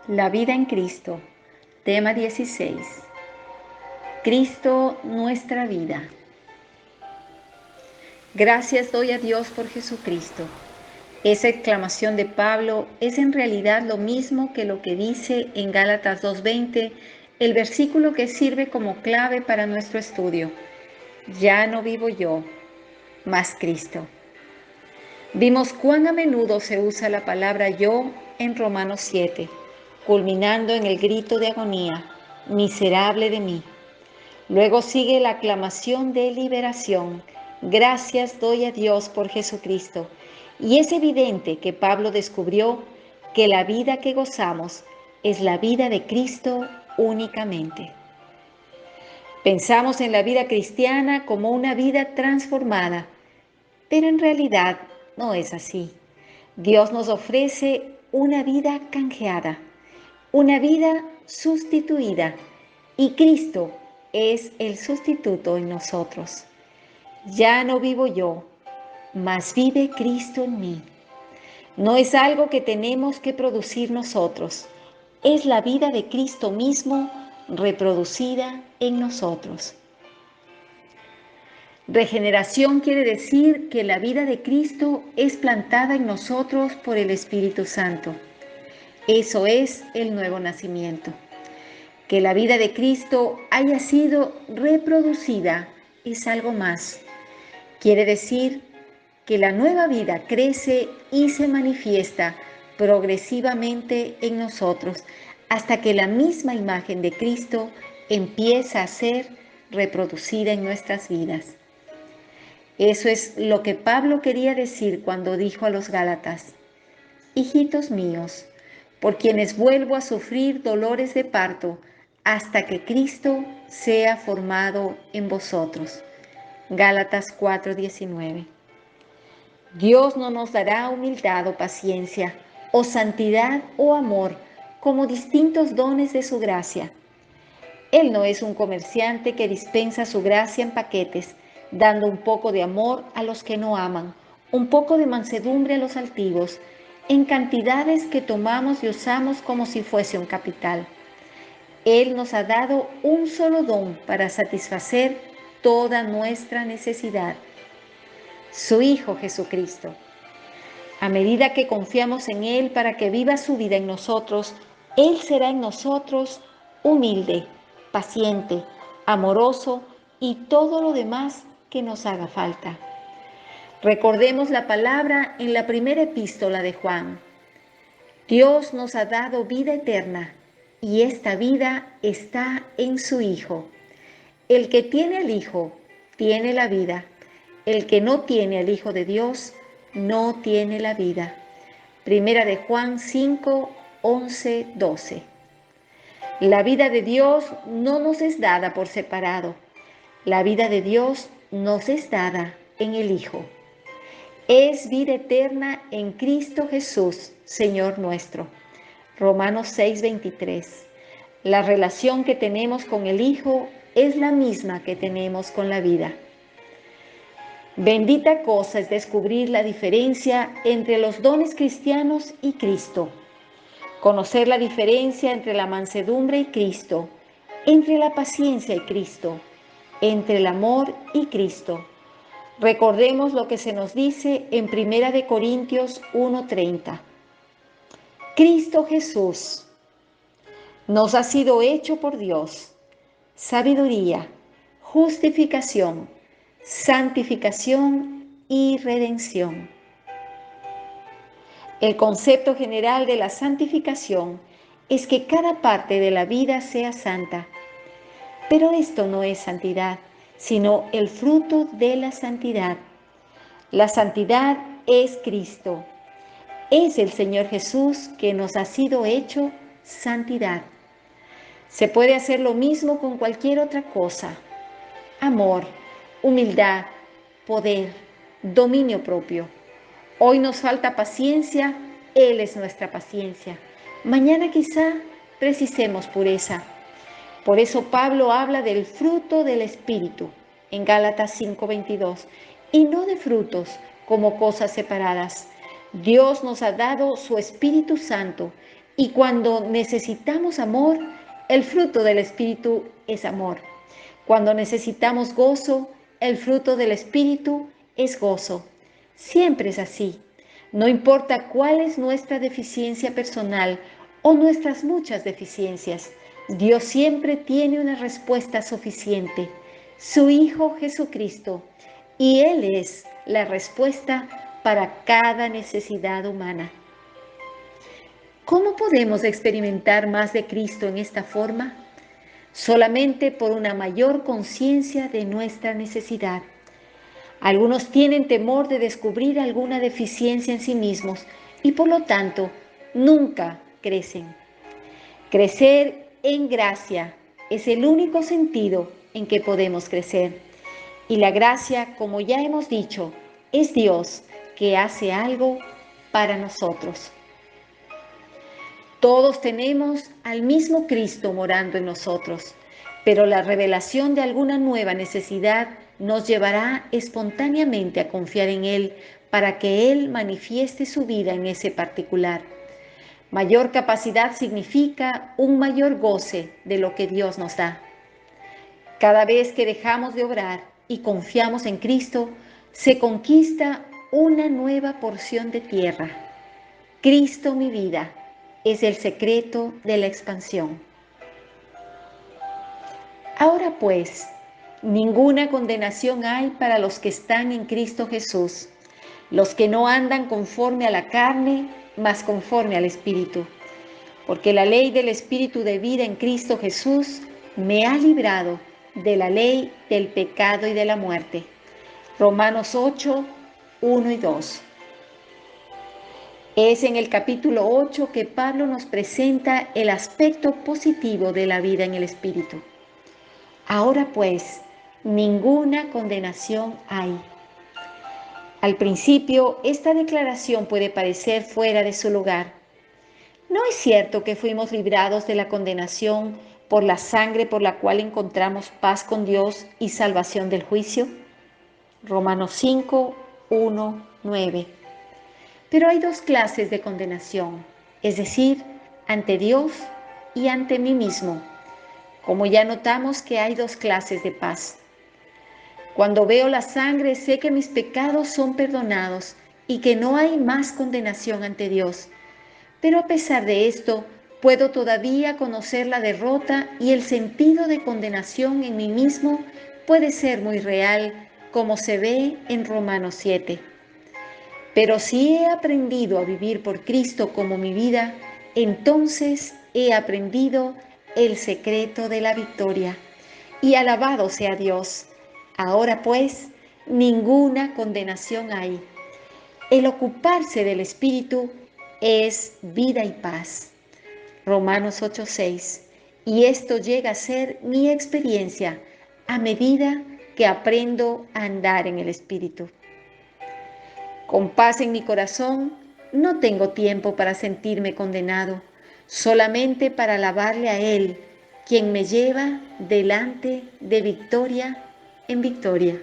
La vida en Cristo, tema 16. Cristo, nuestra vida. Gracias doy a Dios por Jesucristo. Esa exclamación de Pablo es en realidad lo mismo que lo que dice en Gálatas 2:20, el versículo que sirve como clave para nuestro estudio. Ya no vivo yo, mas Cristo. Vimos cuán a menudo se usa la palabra yo en Romanos 7, culminando en el grito de agonía, miserable de mí. Luego sigue la aclamación de liberación, gracias doy a Dios por Jesucristo. Y es evidente que Pablo descubrió que la vida que gozamos es la vida de Cristo únicamente. Pensamos en la vida cristiana como una vida transformada, pero en realidad no es así. Dios nos ofrece una vida canjeada, una vida sustituida, y Cristo es el sustituto en nosotros. Ya no vivo yo, mas vive Cristo en mí. No es algo que tenemos que producir nosotros, es la vida de Cristo mismo reproducida en nosotros. Regeneración quiere decir que la vida de Cristo es plantada en nosotros por el Espíritu Santo. Eso es el nuevo nacimiento. Que la vida de Cristo haya sido reproducida es algo más. Quiere decir que la nueva vida crece y se manifiesta progresivamente en nosotros hasta que la misma imagen de Cristo empieza a ser reproducida en nuestras vidas. Eso es lo que Pablo quería decir cuando dijo a los Gálatas: hijitos míos, por quienes vuelvo a sufrir dolores de parto hasta que Cristo sea formado en vosotros. Gálatas 4:19. Dios no nos dará humildad o paciencia, o santidad o amor, como distintos dones de su gracia. Él no es un comerciante que dispensa su gracia en paquetes, dando un poco de amor a los que no aman, un poco de mansedumbre a los altivos, en cantidades que tomamos y usamos como si fuese un capital. Él nos ha dado un solo don para satisfacer toda nuestra necesidad: su Hijo Jesucristo. A medida que confiamos en Él para que viva su vida en nosotros, Él será en nosotros humilde, paciente, amoroso y todo lo demás que nos haga falta. Recordemos la palabra en la primera epístola de Juan. Dios nos ha dado vida eterna y esta vida está en su Hijo. El que tiene al Hijo tiene la vida. El que no tiene al Hijo de Dios no tiene la vida. Primera de Juan 5, 11, 12. La vida de Dios no nos es dada por separado. La vida de Dios nos es dada en el Hijo. Es vida eterna en Cristo Jesús, Señor nuestro. Romanos 6, 23. La relación que tenemos con el Hijo es la misma que tenemos con la vida. Bendita cosa es descubrir la diferencia entre los dones cristianos y Cristo. Conocer la diferencia entre la mansedumbre y Cristo, entre la paciencia y Cristo, entre el amor y Cristo. Recordemos lo que se nos dice en 1 Corintios 1:30. Cristo Jesús nos ha sido hecho por Dios sabiduría, justificación, santificación y redención. El concepto general de la santificación es que cada parte de la vida sea santa. Pero esto no es santidad, sino el fruto de la santidad. La santidad es Cristo. Es el Señor Jesús que nos ha sido hecho santidad. Se puede hacer lo mismo con cualquier otra cosa: amor, humildad, poder, dominio propio. Hoy nos falta paciencia, Él es nuestra paciencia. Mañana quizá precisemos pureza. Por eso Pablo habla del fruto del Espíritu en Gálatas 5:22 y no de frutos como cosas separadas. Dios nos ha dado su Espíritu Santo Y cuando necesitamos amor, el fruto del Espíritu es amor. Cuando necesitamos gozo, el fruto del Espíritu es gozo. Siempre es así. No importa cuál es nuestra deficiencia personal o nuestras muchas deficiencias, Dios siempre tiene una respuesta suficiente, su Hijo Jesucristo, y Él es la respuesta para cada necesidad humana. ¿Cómo podemos experimentar más de Cristo en esta forma? Solamente por una mayor conciencia de nuestra necesidad. Algunos tienen temor de descubrir alguna deficiencia en sí mismos y por lo tanto nunca crecen. Crecer en gracia es el único sentido en que podemos crecer. Y la gracia, como ya hemos dicho, es Dios que hace algo para nosotros. Todos tenemos al mismo Cristo morando en nosotros, pero la revelación de alguna nueva necesidad nos llevará espontáneamente a confiar en Él para que Él manifieste su vida en ese particular. Mayor capacidad significa un mayor goce de lo que Dios nos da. Cada vez que dejamos de obrar y confiamos en Cristo, se conquista una nueva porción de tierra. Cristo, mi vida, es el secreto de la expansión. Ahora pues, ninguna condenación hay para los que están en Cristo Jesús, los que no andan conforme a la carne, mas conforme al Espíritu. Porque la ley del Espíritu de vida en Cristo Jesús me ha librado de la ley del pecado y de la muerte. Romanos 8, 1 y 2. Es en el capítulo 8 que Pablo nos presenta el aspecto positivo de la vida en el Espíritu. Ahora pues, ninguna condenación hay. Al principio, esta declaración puede parecer fuera de su lugar. ¿No es cierto que fuimos librados de la condenación por la sangre por la cual encontramos paz con Dios y salvación del juicio? Romanos 5, 1, 9. Pero hay dos clases de condenación, es decir, ante Dios y ante mí mismo. Como ya notamos que hay dos clases de paz. Cuando veo la sangre, sé que mis pecados son perdonados y que no hay más condenación ante Dios. Pero a pesar de esto, puedo todavía conocer la derrota y el sentido de condenación en mí mismo puede ser muy real, como se ve en Romanos 7. Pero si he aprendido a vivir por Cristo como mi vida, entonces he aprendido el secreto de la victoria. Y alabado sea Dios. Ahora pues, ninguna condenación hay. El ocuparse del Espíritu es vida y paz. Romanos 8:6. Y esto llega a ser mi experiencia a medida que aprendo a andar en el Espíritu. Con paz en mi corazón, no tengo tiempo para sentirme condenado, solamente para alabarle a Él, quien me lleva delante de victoria en victoria.